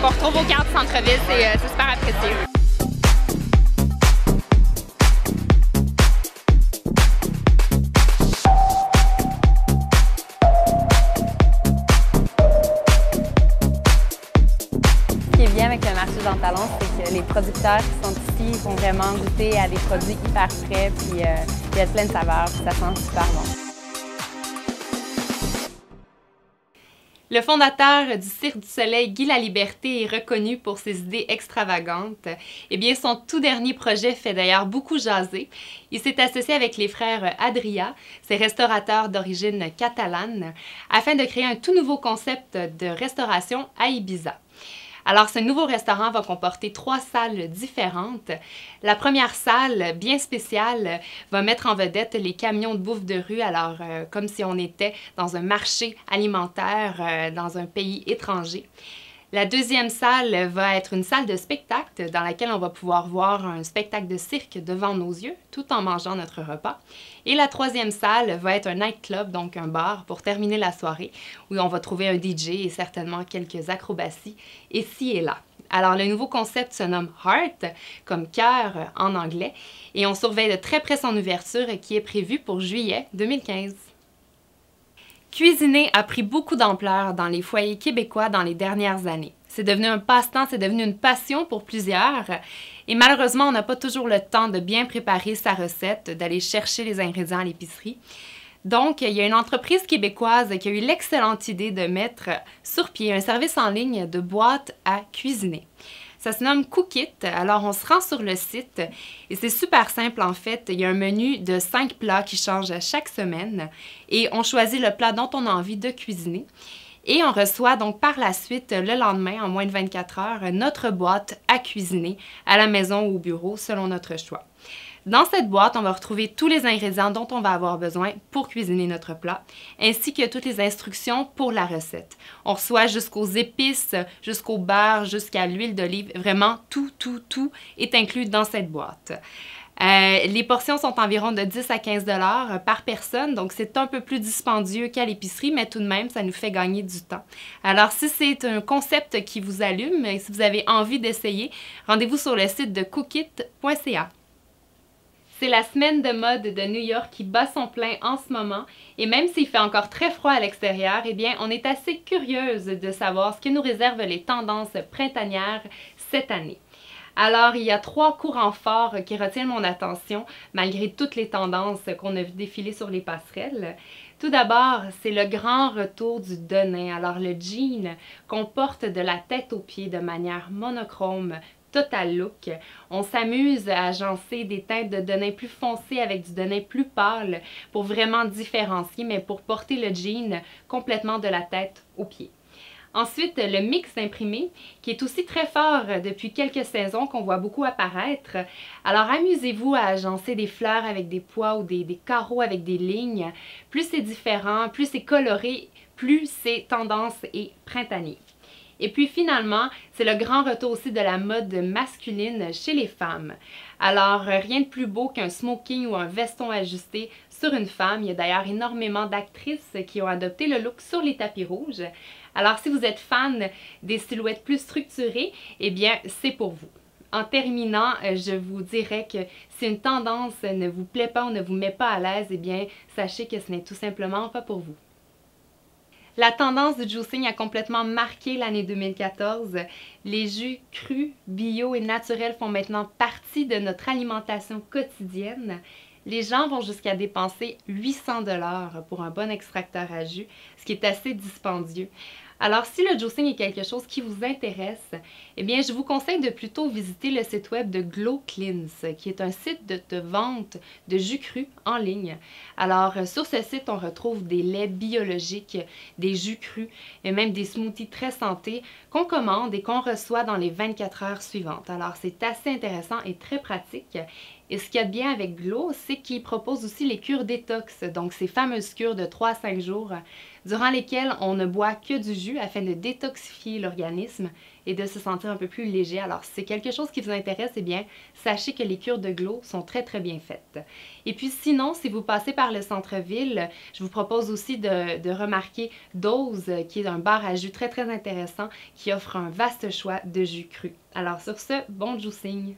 qu'on retrouve au cœur du centre-ville. C'est super apprécié. Ce qui est bien avec le marché Jean Talon, c'est que les producteurs qui sont ici vont vraiment goûter à des produits hyper frais, puis il y a plein de saveurs, puis ça sent super bon. Le fondateur du Cirque du Soleil, Guy Laliberté, est reconnu pour ses idées extravagantes. Eh bien, son tout dernier projet fait d'ailleurs beaucoup jaser. Il s'est associé avec les frères Adria, ces restaurateurs d'origine catalane, afin de créer un tout nouveau concept de restauration à Ibiza. Alors, ce nouveau restaurant va comporter 3 salles différentes. La première salle, bien spéciale, va mettre en vedette les camions de bouffe de rue, alors comme si on était dans un marché alimentaire dans un pays étranger. La deuxième salle va être une salle de spectacle dans laquelle on va pouvoir voir un spectacle de cirque devant nos yeux tout en mangeant notre repas. Et la troisième salle va être un nightclub, donc un bar pour terminer la soirée où on va trouver un DJ et certainement quelques acrobaties ici et là. Alors le nouveau concept se nomme Heart, comme cœur en anglais, et on surveille de très près son ouverture qui est prévue pour juillet 2015. Cuisiner a pris beaucoup d'ampleur dans les foyers québécois dans les dernières années. C'est devenu un passe-temps, c'est devenu une passion pour plusieurs. Et malheureusement, on n'a pas toujours le temps de bien préparer sa recette, d'aller chercher les ingrédients à l'épicerie. Donc, il y a une entreprise québécoise qui a eu l'excellente idée de mettre sur pied un service en ligne de boîtes à cuisiner. Ça se nomme Cookit. Alors, on se rend sur le site et c'est super simple en fait. Il y a un menu de 5 plats qui change chaque semaine et on choisit le plat dont on a envie de cuisiner. Et on reçoit donc par la suite, le lendemain, en moins de 24 heures, notre boîte à cuisiner à la maison ou au bureau selon notre choix. Dans cette boîte, on va retrouver tous les ingrédients dont on va avoir besoin pour cuisiner notre plat, ainsi que toutes les instructions pour la recette. On reçoit jusqu'aux épices, jusqu'au beurre, jusqu'à l'huile d'olive. Vraiment, tout est inclus dans cette boîte. Les portions sont environ de 10 à 15 $ par personne, donc c'est un peu plus dispendieux qu'à l'épicerie, mais tout de même, ça nous fait gagner du temps. Alors, si c'est un concept qui vous allume et si vous avez envie d'essayer, rendez-vous sur le site de cookit.ca. C'est la semaine de mode de New York qui bat son plein en ce moment et même s'il fait encore très froid à l'extérieur, eh bien, on est assez curieuse de savoir ce que nous réservent les tendances printanières cette année. Alors, il y a 3 courants forts qui retiennent mon attention malgré toutes les tendances qu'on a vu défiler sur les passerelles. Tout d'abord, c'est le grand retour du denim. Alors, le jean qu'on porte de la tête aux pieds de manière monochrome, total look. On s'amuse à agencer des teintes de denim plus foncées avec du denim plus pâle pour vraiment différencier, mais pour porter le jean complètement de la tête aux pieds. Ensuite, le mix imprimé, qui est aussi très fort depuis quelques saisons, qu'on voit beaucoup apparaître. Alors, amusez-vous à agencer des fleurs avec des pois ou des carreaux avec des lignes. Plus c'est différent, plus c'est coloré, plus c'est tendance et printanier. Et puis finalement, c'est le grand retour aussi de la mode masculine chez les femmes. Alors, rien de plus beau qu'un smoking ou un veston ajusté sur une femme. Il y a d'ailleurs énormément d'actrices qui ont adopté le look sur les tapis rouges. Alors, si vous êtes fan des silhouettes plus structurées, eh bien, c'est pour vous. En terminant, je vous dirais que si une tendance ne vous plaît pas ou ne vous met pas à l'aise, eh bien, sachez que ce n'est tout simplement pas pour vous. La tendance du juicing a complètement marqué l'année 2014. Les jus crus, bio et naturels font maintenant partie de notre alimentation quotidienne. Les gens vont jusqu'à dépenser 800 $ pour un bon extracteur à jus, ce qui est assez dispendieux. Alors, si le juicing est quelque chose qui vous intéresse, eh bien, je vous conseille de plutôt visiter le site web de Glow Cleanse, qui est un site de vente de jus crus en ligne. Alors, sur ce site, on retrouve des laits biologiques, des jus crus et même des smoothies très santé qu'on commande et qu'on reçoit dans les 24 heures suivantes. Alors, c'est assez intéressant et très pratique. Et ce qu'il y a de bien avec Glow, c'est qu'il propose aussi les cures détox, donc ces fameuses cures de 3 à 5 jours, durant lesquelles on ne boit que du jus afin de détoxifier l'organisme et de se sentir un peu plus léger. Alors, si c'est quelque chose qui vous intéresse, eh bien, sachez que les cures de Glow sont très, très bien faites. Et puis sinon, si vous passez par le centre-ville, je vous propose aussi de remarquer Dose, qui est un bar à jus très, très intéressant, qui offre un vaste choix de jus crus. Alors sur ce, bon juicing!